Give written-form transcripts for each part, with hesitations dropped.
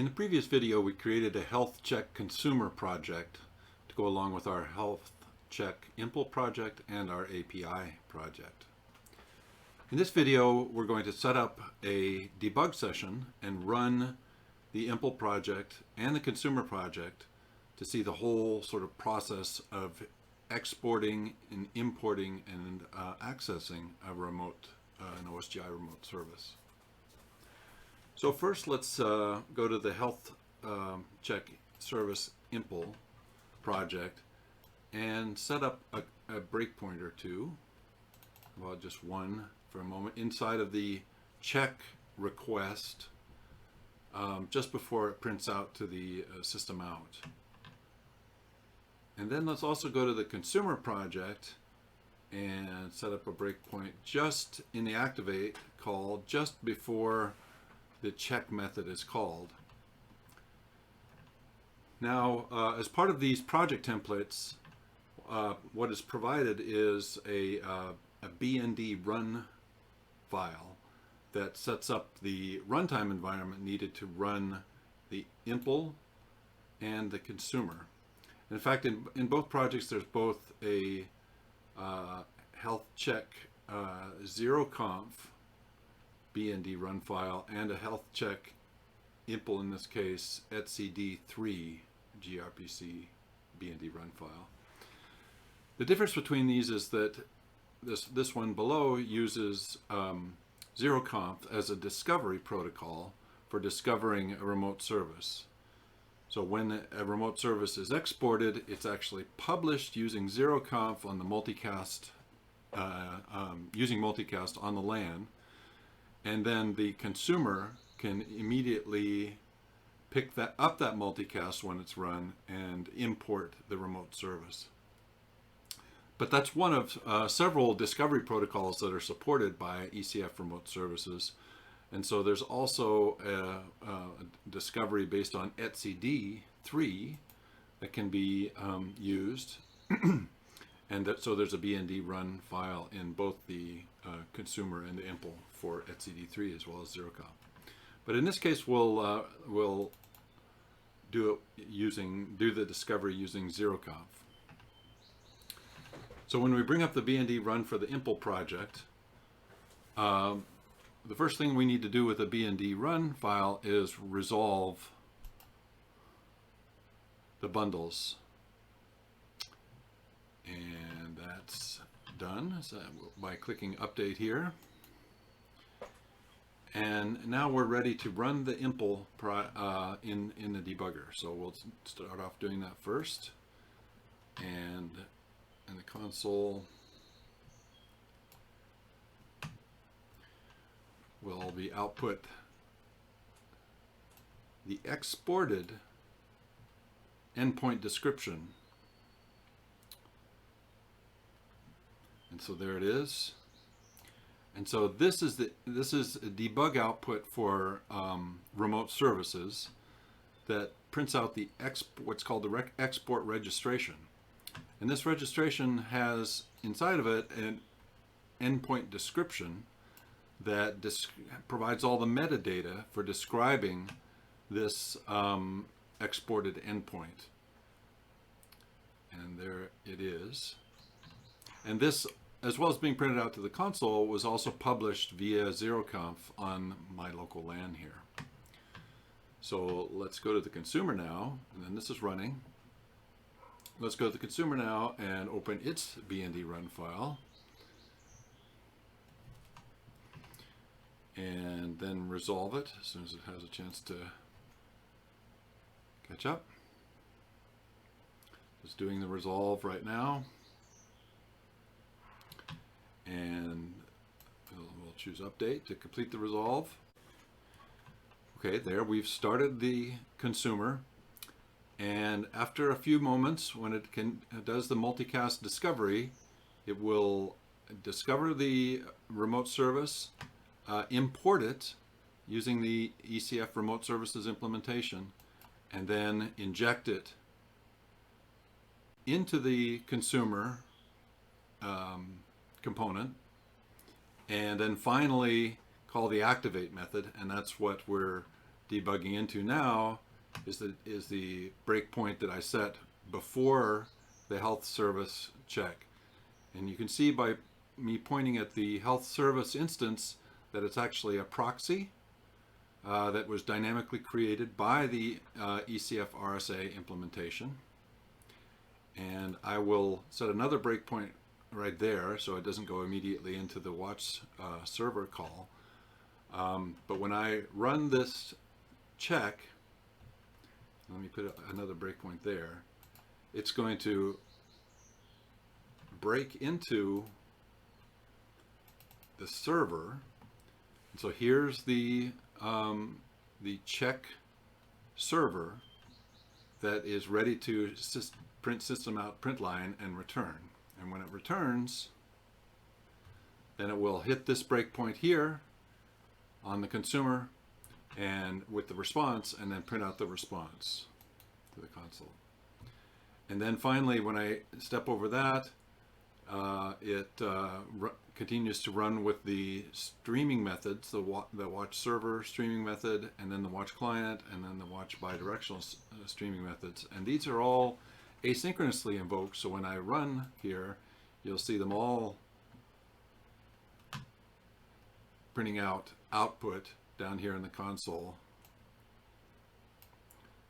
In the previous video, we created a health check consumer project to go along with our health check impl project and our API project. In this video, we're going to set up a debug session and run the impl project and the consumer project to see the whole sort of process of exporting and importing and accessing a remote, an OSGi remote service. So first, let's go to the health check service impl project and set up a breakpoint or two, well, just one for a moment, inside of the check request just before it prints out to the system out. And then let's also go to the consumer project and set up a breakpoint just in the activate call just before the check method is called. Now, as part of these project templates, what is provided is a BND run file that sets up the runtime environment needed to run the impl and the consumer. In fact, in both projects, there's both a health check zeroconf BND run file and a health check impl, in this case, etcd3 gRPC BND run file. The difference between these is that this one below uses zeroconf as a discovery protocol for discovering a remote service. So when a remote service is exported, it's actually published using zeroconf on the multicast, using multicast on the LAN, and then the consumer can immediately pick up that multicast when it's run and import the remote service. But that's one of several discovery protocols that are supported by ECF Remote Services. And so there's also a discovery based on etcd3 that can be used. And so there's a BND run file in both the consumer and the impl for etcd3 as well as zeroconf. But in this case, we'll do the discovery using zeroconf. So when we bring up the BND run for the impl project, the first thing we need to do with the BND run file is resolve the bundles. And that's done by clicking update here. And now we're ready to run the impl in the debugger. So we'll start off doing that first. And in the console, will be output the exported endpoint description. And so there it is. And so this is a debug output for remote services that prints out the what's called the export registration. And this registration has inside of it an endpoint description that provides all the metadata for describing this exported endpoint. And there it is. And this, as well as being printed out to the console, was also published via zeroconf on my local LAN here. So let's go to the consumer now, and then this is running. Let's go to the consumer now and open its BND run file. And then resolve it as soon as it has a chance to catch up. Just doing the resolve right now. And we'll choose update to complete the resolve. Okay, there we've started the consumer. And after a few moments, when it does the multicast discovery, it will discover the remote service, import it using the ECF Remote Services implementation, and then inject it into the consumer component, and then finally call the activate method, and that's what we're debugging into now is the breakpoint that I set before the health service check. And you can see by me pointing at the health service instance that it's actually a proxy that was dynamically created by the ECF RSA implementation. And I will set another breakpoint right there so it doesn't go immediately into the watch server call. But when I run this check, let me put another breakpoint there, it's going to break into the server. And so here's the check server that is ready to print system out, print line, and return. And when it returns, then it will hit this breakpoint here on the consumer and with the response, and then print out the response to the console. And then finally, when I step over that, it continues to run with the streaming methods, the watch server streaming method, and then the watch client, and then the watch bidirectional streaming methods. And these are all asynchronously invoked, so when I run here, you'll see them all printing out output down here in the console,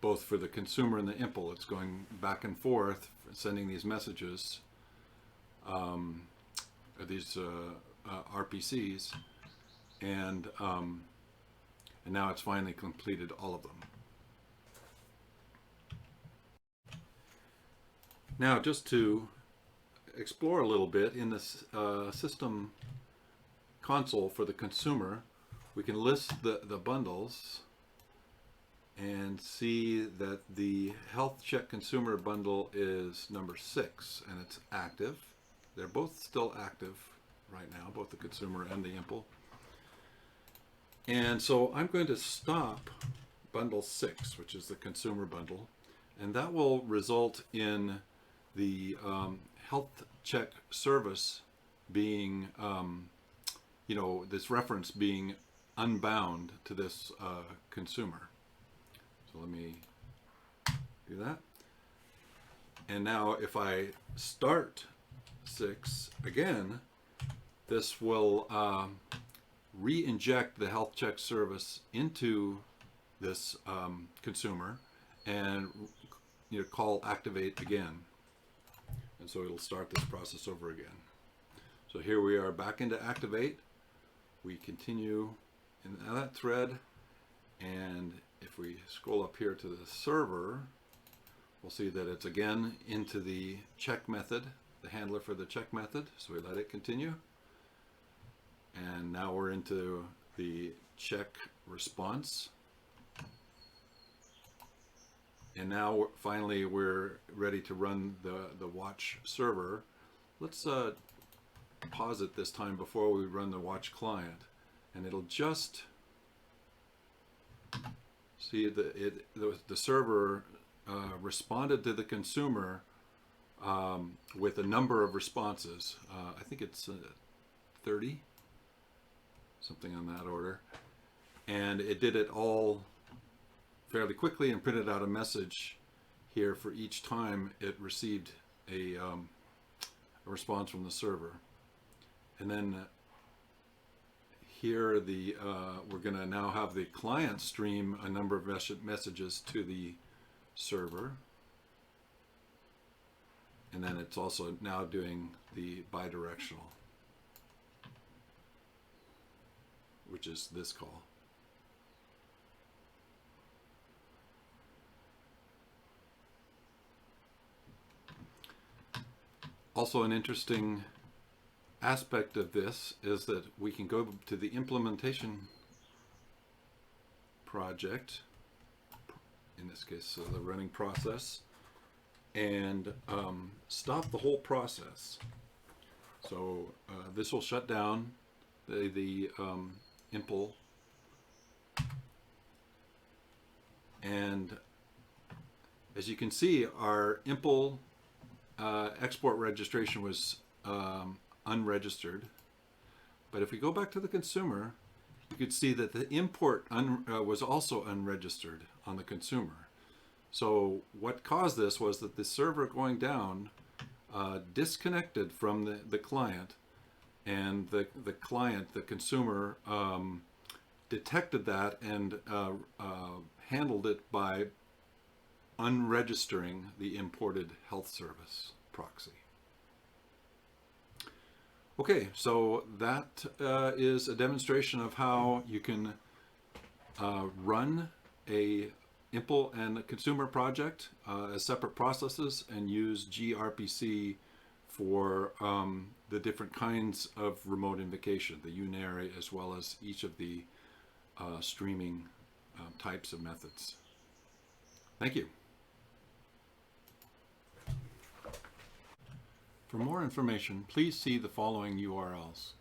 both for the consumer and the impl. It's going back and forth, sending these messages, these RPCs, and now it's finally completed all of them. Now, just to explore a little bit in this system console for the consumer, we can list the bundles and see that the health check consumer bundle is number 6 and it's active. They're both still active right now, both the consumer and the impl. And so I'm going to stop bundle 6, which is the consumer bundle, and that will result in the health check service being, this reference being unbound to this consumer. So let me do that. And now if I start 6 again, this will re-inject the health check service into this consumer and call activate again. And so it'll start this process over again. So here we are back into activate. We continue in that thread, and if we scroll up here to the server, we'll see that it's again into the check method, the handler for the check method. So we let it continue. And now we're into the check response. And now finally we're ready to run the watch server. Let's pause it this time before we run the watch client, and it'll just see that the server responded to the consumer with a number of responses. I think it's 30, something on that order, and it did it all fairly quickly and printed out a message here for each time it received a response from the server. And then here we're going to now have the client stream a number of messages to the server, and then it's also now doing the bidirectional, which is this call. Also, an interesting aspect of this is that we can go to the implementation project, in this case the running process, and stop the whole process. So this will shut down the impl, and as you can see, our impl export registration was unregistered. But if we go back to the consumer, you could see that the import was also unregistered on the consumer. So what caused this was that the server going down disconnected from the client, and the client, the consumer, detected that and handled it by unregistering the imported health service proxy. Okay, so that is a demonstration of how you can run a IMPL and a consumer project as separate processes and use gRPC for the different kinds of remote invocation, the unary as well as each of the streaming types of methods. Thank you. For more information, please see the following URLs.